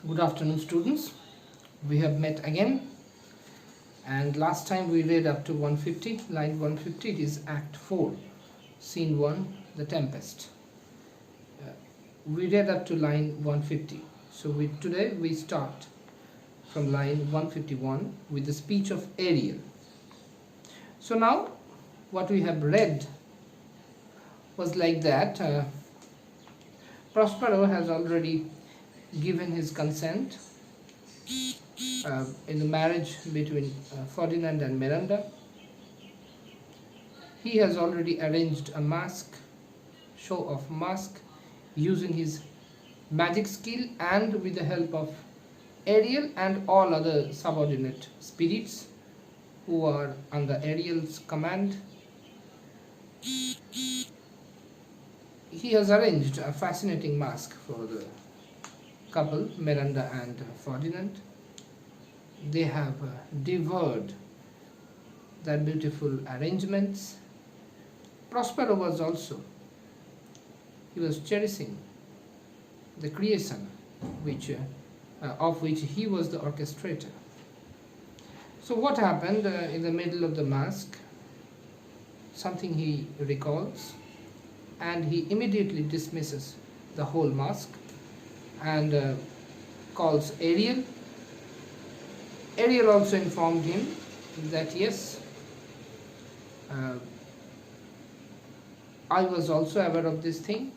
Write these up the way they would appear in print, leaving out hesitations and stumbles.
Good afternoon, students. We have met again, and last time we read up to 150, line 150. It is Act 4, Scene 1, The Tempest. We read up to line 150. So today we start from line 151 with the speech of Ariel. So now what we have read was like that. Prospero has already given his consent in the marriage between Ferdinand and Miranda. He has already arranged a show of mask, using his magic skill and with the help of Ariel and all other subordinate spirits who are under Ariel's command. He has arranged a fascinating mask for the couple, Miranda and Ferdinand. They have devoured their beautiful arrangements. Prospero was also, he was cherishing the creation of which he was the orchestrator. So what happened in the middle of the mask? Something he recalls, and he immediately dismisses the whole mask and calls Ariel. Ariel also informed him that yes, I was also aware of this thing,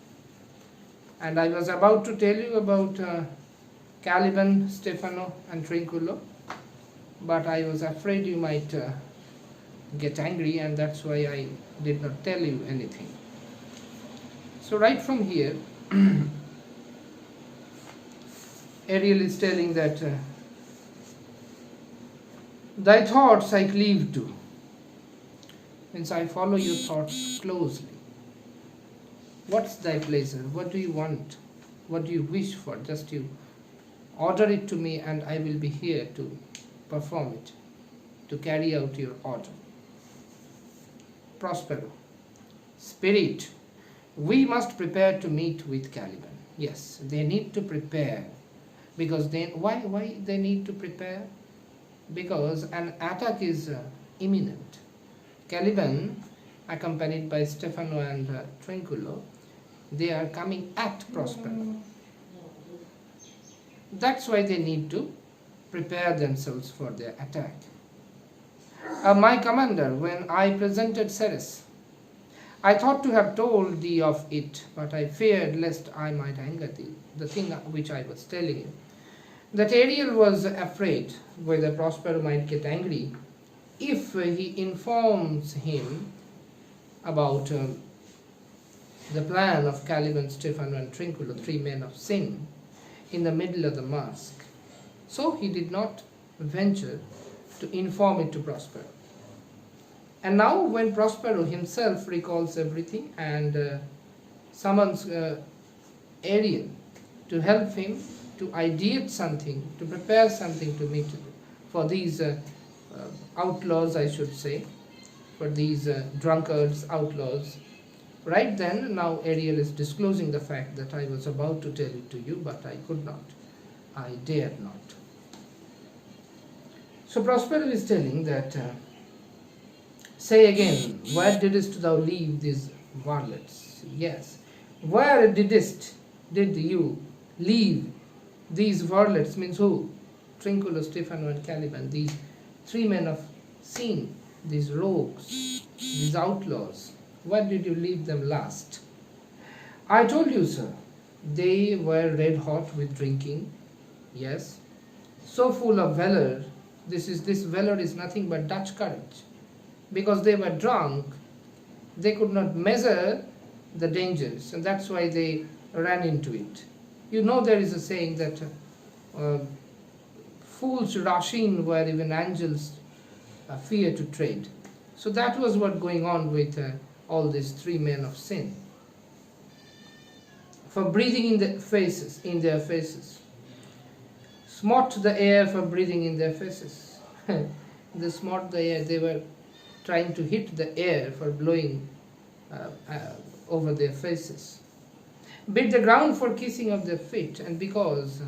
and I was about to tell you about Caliban, Stefano and Trinculo, but I was afraid you might get angry, and that's why I did not tell you anything. So right from here Ariel is telling that thy thoughts I cleave to, means I follow your thoughts closely. What's thy pleasure? What do you want? What do you wish for? Just you order it to me, and I will be here to perform it, to carry out your order. Prospero, spirit, we must prepare to meet with Caliban. Yes, they need to prepare, because why they need to prepare? Because an attack is imminent. Caliban, accompanied by Stefano and Trinculo, they are coming at Prospero. That's why they need to prepare themselves for their attack. My commander, when I presented Ceres, I thought to have told thee of it, but I feared lest I might anger thee. The thing which I was telling you, that Ariel was afraid whether Prospero might get angry if he informs him about the plan of Caliban, Stefano and Trinculo, three men of sin, in the middle of the mask. So he did not venture to inform it to Prospero. And now when Prospero himself recalls everything and summons Ariel to help him to ideate something, to prepare something to meet for these outlaws, I should say, for these drunkards, outlaws. Right then, now Ariel is disclosing the fact that I was about to tell it to you, but I could not. I dared not. So Prospero is telling that, say again, where didst thou leave these varlets? Yes, where did you leave these varlets? Means who? Trinculo, Stefano and Caliban, these three men of sin, these rogues, these outlaws. Where did you leave them last? I told you, sir, they were red hot with drinking, yes, so full of valor. This valor is nothing but Dutch courage. Because they were drunk, they could not measure the dangers, and that's why they ran into it. You know, there is a saying that fools rush in where even angels fear to tread. So that was what going on with all these three men of sin. For breathing in their faces, smote the air for breathing in their faces. They smote the air. They were trying to hit the air for blowing over their faces. Bit the ground for kissing of their feet, and because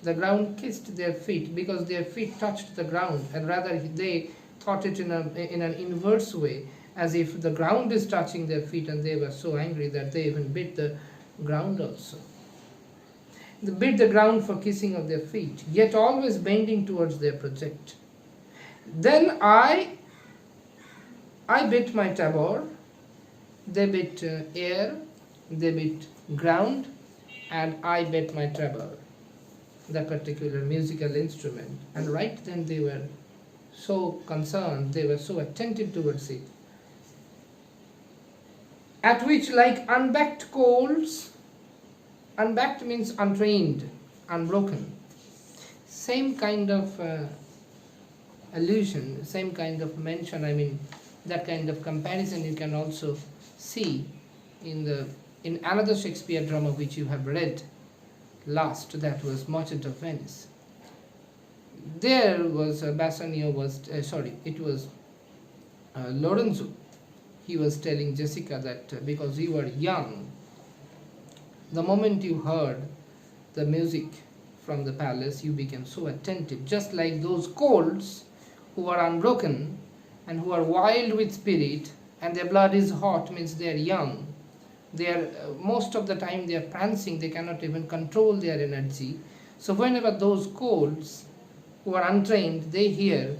The ground kissed their feet because their feet touched the ground, and rather they thought it in an inverse way, as if the ground is touching their feet, and they were so angry that they even bit the ground also. They bit the ground for kissing of their feet, yet always bending towards their project. Then I bit my tabor, they bit air, they bit ground, and I bit my tabor, that particular musical instrument. And right then they were so concerned, they were so attentive towards it. At which, like unbacked coals, unbacked means untrained, unbroken. Same kind of allusion, same kind of mention, that kind of comparison you can also see in another Shakespeare drama which you have read last, that was Merchant of Venice. There was Bassanio was it was Lorenzo. He was telling Jessica that because you were young, the moment you heard the music from the palace, you became so attentive, just like those colts who are unbroken and who are wild with spirit, and their blood is hot, means they are young. They are most of the time they are prancing, they cannot even control their energy. So whenever those colts who are untrained, they hear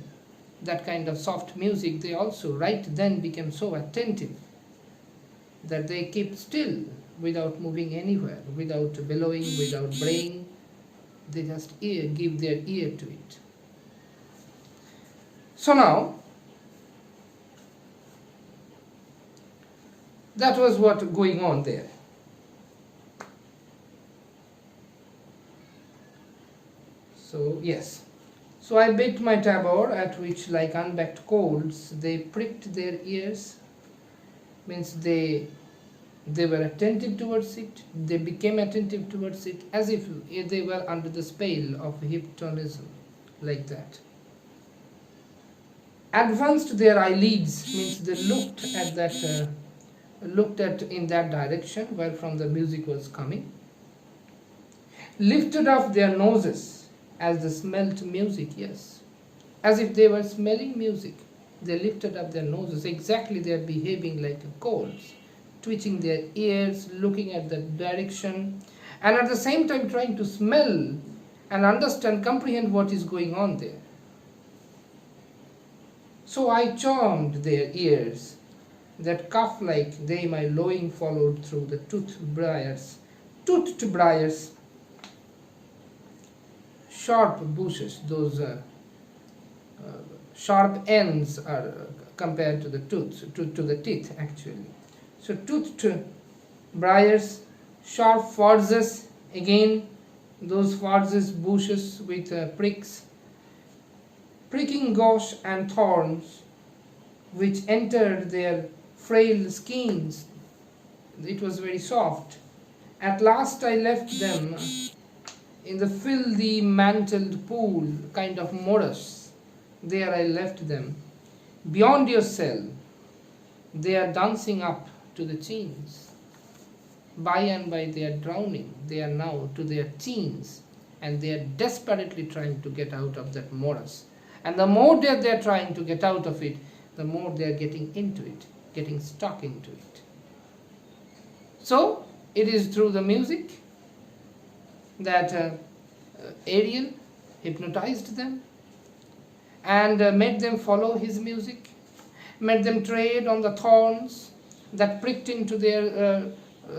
that kind of soft music, they also right then become so attentive that they keep still without moving anywhere, without bellowing, without braying. They just give their ear to it. So now, that was what going on there. So yes. So I bit my tabor, at which, like unbacked coals, they pricked their ears, means they were attentive towards it, they became attentive towards it, as if they were under the spell of hypnotism, like that. Advanced their eyelids, means they looked at in that direction where from the music was coming. Lifted up their noses, as they smelt music, yes, as if they were smelling music. They lifted up their noses, exactly they are behaving like coals, twitching their ears, looking at the direction, and at the same time trying to smell and understand, comprehend what is going on there. So I charmed their ears, that cuff-like they my lowing followed through the toothed briars, sharp bushes, those sharp ends are compared to the to the teeth actually. So toothed briars, sharp furzes, again those furzes, bushes with pricks, pricking gauche and thorns, which entered their frail skins. It was very soft. At last I left them in the filthy mantled pool, kind of morass. There I left them. Beyond your cell, they are dancing up to the chins. By and by they are drowning. They are now to their teens, and they are desperately trying to get out of that morass. And the more that they are trying to get out of it, the more they are getting into it, getting stuck into it. So it is through the music that Ariel hypnotized them and made them follow his music, made them tread on the thorns that pricked into their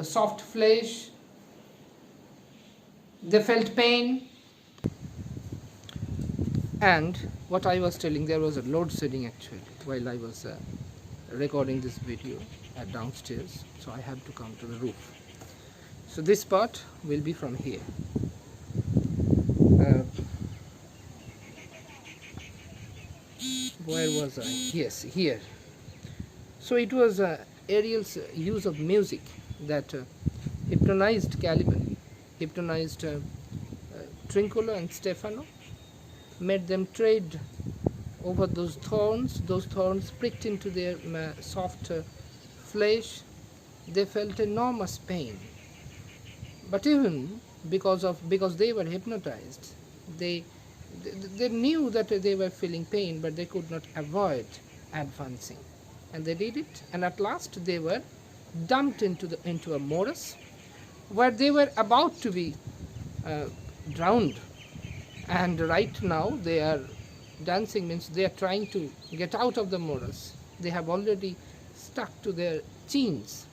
soft flesh. They felt pain. And what I was telling, there was a load shedding actually while I was recording this video at downstairs, so I have to come to the roof. So this part will be from here. Where was I? Yes, here. So it was Ariel's use of music that hypnotized Caliban, hypnotized Trinculo and Stefano, made them tread over those thorns pricked into their soft flesh. They felt enormous pain. But even because they were hypnotized. They, they knew that they were feeling pain, but they could not avoid advancing, and they did it. And at last they were dumped into a morass where they were about to be uh, drowned. And right now they are dancing, means they are trying to get out of the morass. They have already stuck to their chains.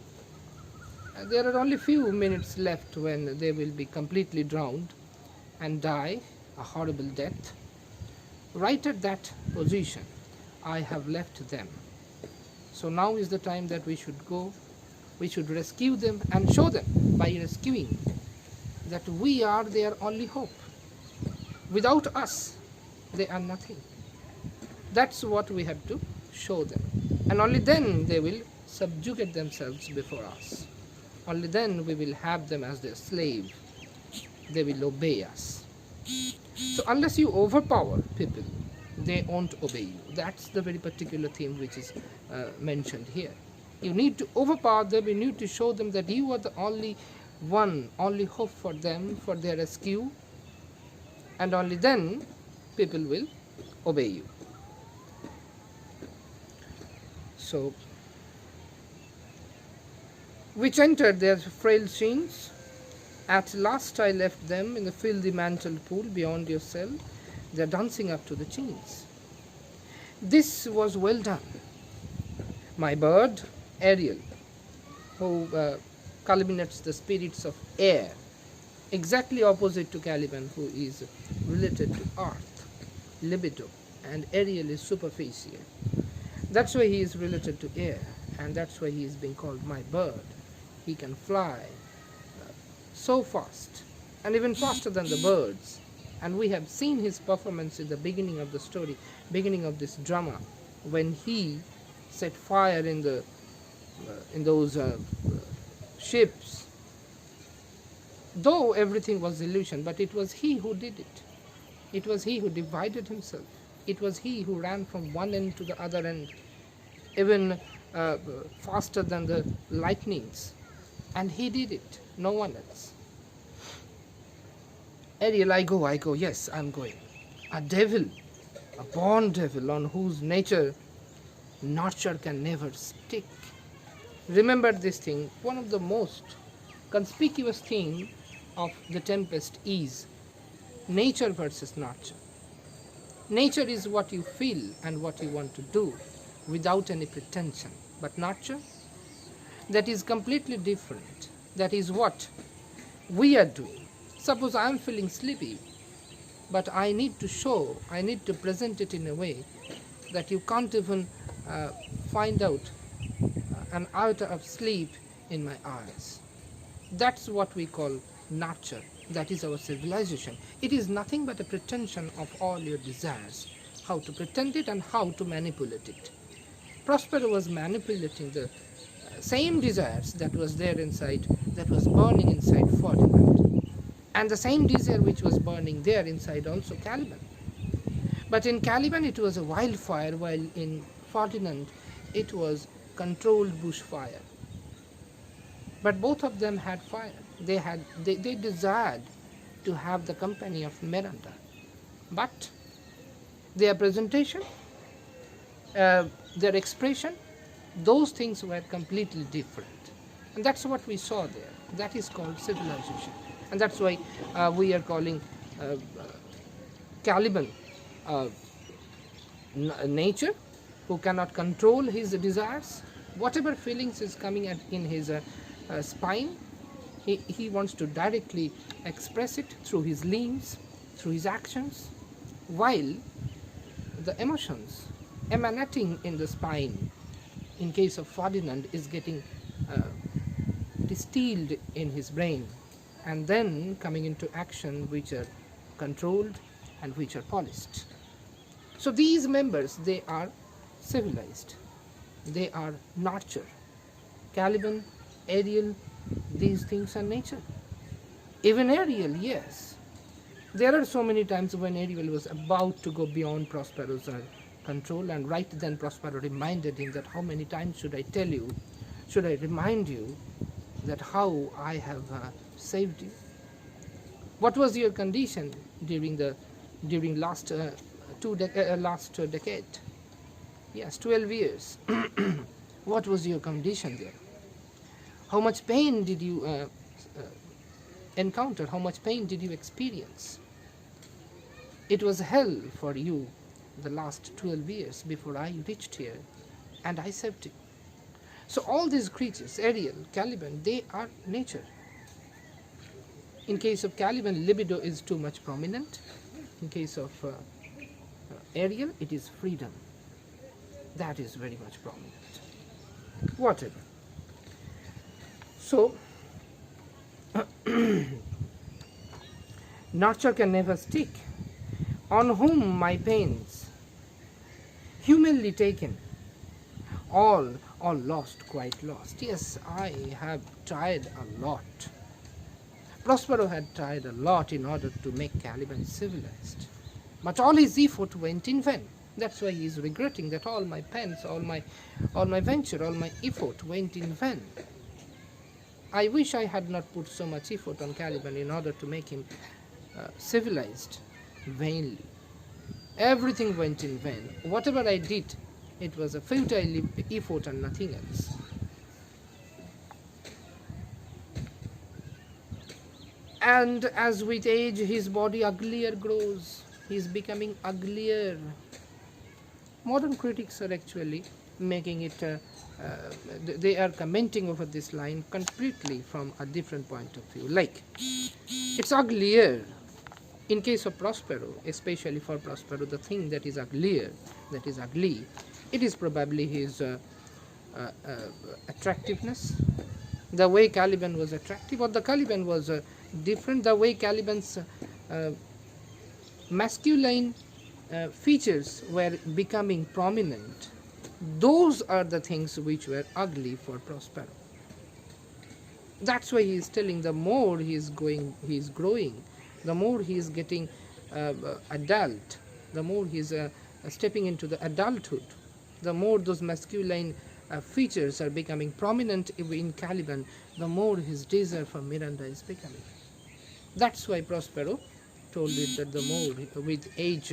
There are only few minutes left when they will be completely drowned and die a horrible death. Right at that position, I have left them. So now is the time that we should go. We should rescue them and show them by rescuing that we are their only hope. Without us, they are nothing. That's what we have to show them. And only then they will subjugate themselves before us. Only then we will have them as their slave. They will obey us. So unless you overpower people, they won't obey you. That's the very particular theme which is mentioned here. You need to overpower them. You need to show them that you are the only one, only hope for them, for their rescue. And only then people will obey you. So, which entered their frail chains. At last I left them in the filthy mantled pool beyond your cell. They are dancing up to the chains. This was well done. My bird, Ariel, who culminates the spirits of air, exactly opposite to Caliban, who is related to earth, libido, and Ariel is superficial. That's why he is related to air, and that's why he is being called my bird. He can fly so fast, and even faster than the birds. And we have seen his performance in the beginning of the story, beginning of this drama, when he set fire in those ships. Though everything was illusion, but it was he who did it. It was he who divided himself. It was he who ran from one end to the other end, even faster than the lightnings. And he did it, no one else. Ariel, I go, yes, I'm going. A devil, a born devil on whose nature nurture can never stick. Remember this thing, one of the most conspicuous thing of the Tempest is nature versus nurture. Nature is what you feel and what you want to do without any pretension. But nurture, that is completely different. That is what we are doing. Suppose I am feeling sleepy, but I need to present it in a way that you can't even find out an iota of sleep in my eyes. That's what we call nurture. That is our civilization. It is nothing but a pretension of all your desires, how to pretend it and how to manipulate it. Prospero was manipulating the same desires that was there inside, that was burning inside Ferdinand, and the same desire which was burning there inside also Caliban. But in Caliban it was a wildfire, while in Ferdinand it was controlled bushfire. But both of them had fire. They desired to have the company of Miranda. But their presentation, their expression, those things were completely different. And that's what we saw there. That is called civilization. And that's why we are calling Caliban nature, who cannot control his desires. Whatever feelings is coming in his spine, he wants to directly express it through his limbs, through his actions, while the emotions emanating in the spine, in case of Ferdinand, is getting distilled in his brain and then coming into action, which are controlled and which are polished. So these members, they are civilized, they are nurture. Caliban, Ariel, these things are nature. Even Ariel, yes. There are so many times when Ariel was about to go beyond Prospero's control, and right then Prospero reminded him that how many times should I remind you that how I have saved you. What was your condition during last decade? Yes, 12 years. What was your condition there? How much pain did you encounter? How much pain did you experience? It was hell for you the last 12 years before I reached here and I saved you. So all these creatures, Ariel, Caliban, they are nature. In case of Caliban, libido is too much prominent. In case of Ariel, it is freedom. That is very much prominent. Whatever. So, nurture can never stick. On whom my pains, humanly taken, all lost, quite lost. Yes, I have tried a lot. Prospero had tried a lot in order to make Caliban civilized. But all his effort went in vain. That's why he is regretting that all my pains, all my venture, all my effort went in vain. I wish I had not put so much effort on Caliban in order to make him civilized vainly. Everything went in vain. Whatever I did, it was a futile effort and nothing else. And as with age his body uglier grows, he is becoming uglier. Modern critics are actually making it, they are commenting over this line completely from a different point of view. Like, it's uglier. In case of Prospero, especially for Prospero, the thing that is uglier, that is ugly, it is probably his attractiveness. The way Caliban was attractive, or the Caliban was different, the way Caliban's masculine features were becoming prominent. Those are the things which were ugly for Prospero. That's why he is telling, the more he is growing, the more he is getting adult, the more he is stepping into the adulthood, the more those masculine features are becoming prominent in Caliban, the more his desire for Miranda is becoming. That's why Prospero told it that the more with age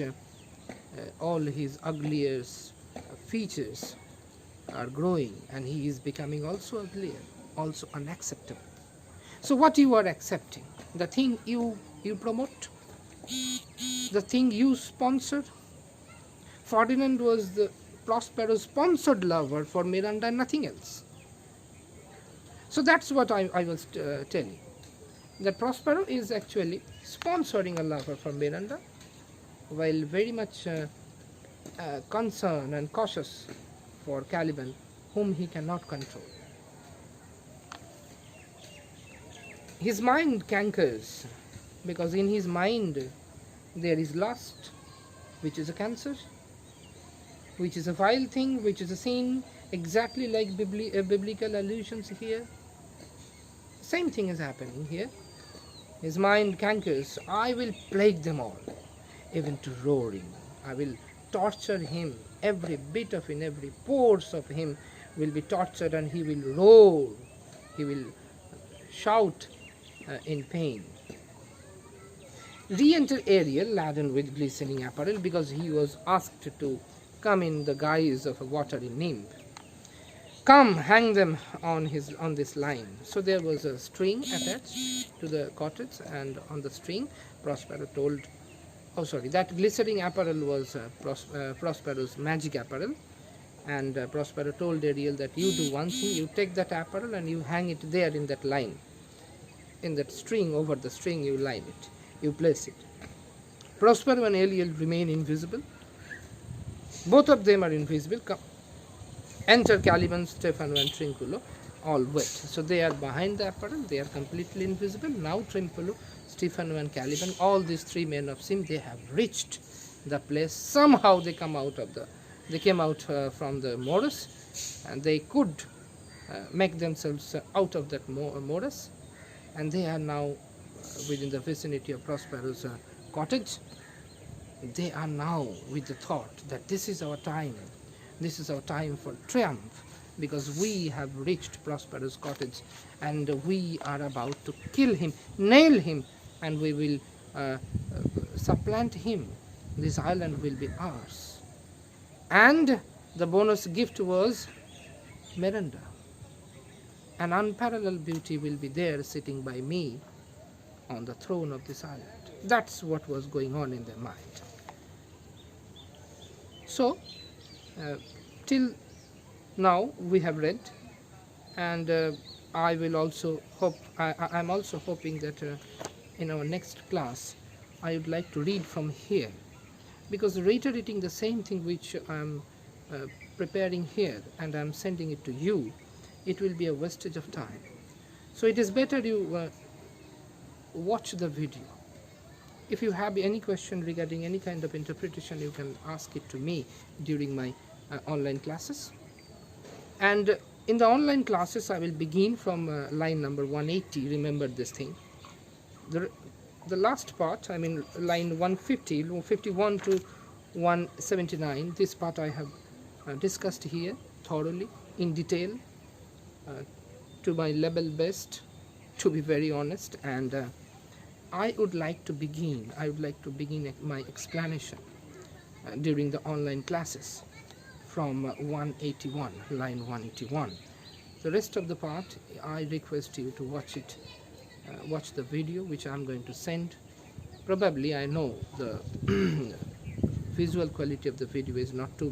all his uglier features are growing and he is becoming also uglier, also unacceptable. So what you are accepting? The thing you promote? The thing you sponsor? Ferdinand was the Prospero's sponsored lover for Miranda and nothing else. So that's what I was telling. That Prospero is actually sponsoring a lover for Miranda, while very much concerned and cautious for Caliban, whom he cannot control. His mind cankers, because in his mind there is lust, which is a cancer, which is a vile thing, which is a sin, exactly like biblical allusions here. Same thing is happening here. His mind cankers, I will plague them all, even to roaring. I will torture him, every bit of him, every pores of him will be tortured, and he will roar, he will shout in pain. Re-enter Ariel laden with glistening apparel, because he was asked to come in the guise of a watery nymph. Come, hang them on this line. So there was a string attached to the cottage, and on the string Prospero told, that glistening apparel was Prospero's magic apparel, and Prospero told Ariel that you do one thing, you take that apparel and you hang it there in that line, in that string, over the string you line it, you place it. Prospero and Ariel remain invisible. Both of them are invisible. Enter Caliban, Stefano and Trinculo, all wet. So they are behind the apparel, they are completely invisible. Now Trinculo, Stefano and Caliban, all these three men of sin, they have reached the place. Somehow they came out from the morass, and they could make themselves out of that morass, and they are now within the vicinity of Prospero's cottage. They are now with the thought that this is our time for triumph, because we have reached Prospero's cottage and we are about to kill him, nail him, and we will supplant him, this island will be ours. And the bonus gift was Miranda. An unparalleled beauty will be there sitting by me on the throne of this island. That's what was going on in their mind. So, till now we have read, and I will also hope, I'm also hoping that in our next class I would like to read from here, because reiterating the same thing which I'm preparing here and I'm sending it to you, it will be a wastage of time. So it is better you watch the video. If you have any question regarding any kind of interpretation, you can ask it to me during my online classes. And in the online classes, I will begin from line number 180. Remember this thing. The last part, I mean line 150, 51 to 179, this part I have discussed here thoroughly, in detail, to my level best, to be very honest. And I would like to begin my explanation during the online classes from 181, line 181. The rest of the part, I request you to watch it, watch the video which I am going to send. Probably I know the visual quality of the video is not too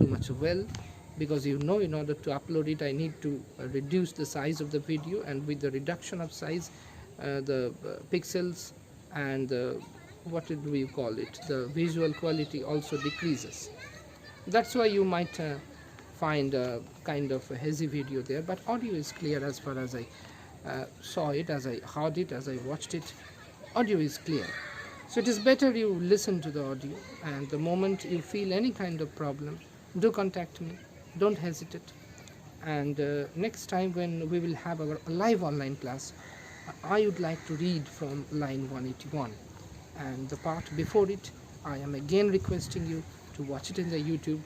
much well, because in order to upload it I need to reduce the size of the video, and with the reduction of size, the pixels and what do we call it, the visual quality also decreases. That's why you might find a kind of a hazy video there, but audio is clear as far as I saw it, as I heard it, as I watched it. Audio is clear. So it is better you listen to the audio, and the moment you feel any kind of problem, do contact me, don't hesitate. And next time when we will have our live online class, I would like to read from line 181, and the part before it I am again requesting you to watch it in the YouTube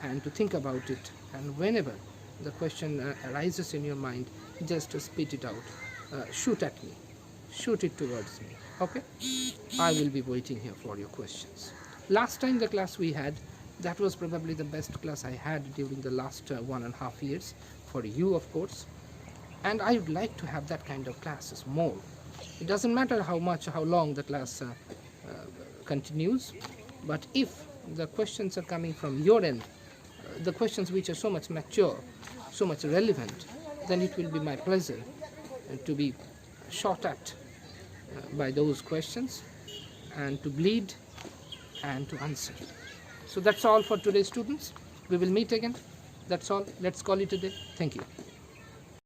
and to think about it, and whenever the question arises in your mind, just to spit it out, shoot at me, shoot it towards me. Okay, I will be waiting here for your questions. Last time the class we had, that was probably the best class I had during the last 1.5 years, for you of course, and I would like to have that kind of classes more. It doesn't matter how long the class continues, but if the questions are coming from your end, the questions which are so much mature, so much relevant, then it will be my pleasure to be shot at by those questions, and to bleed and to answer. So that's all for today, students. We will meet again. That's all. Let's call it a day. Thank you.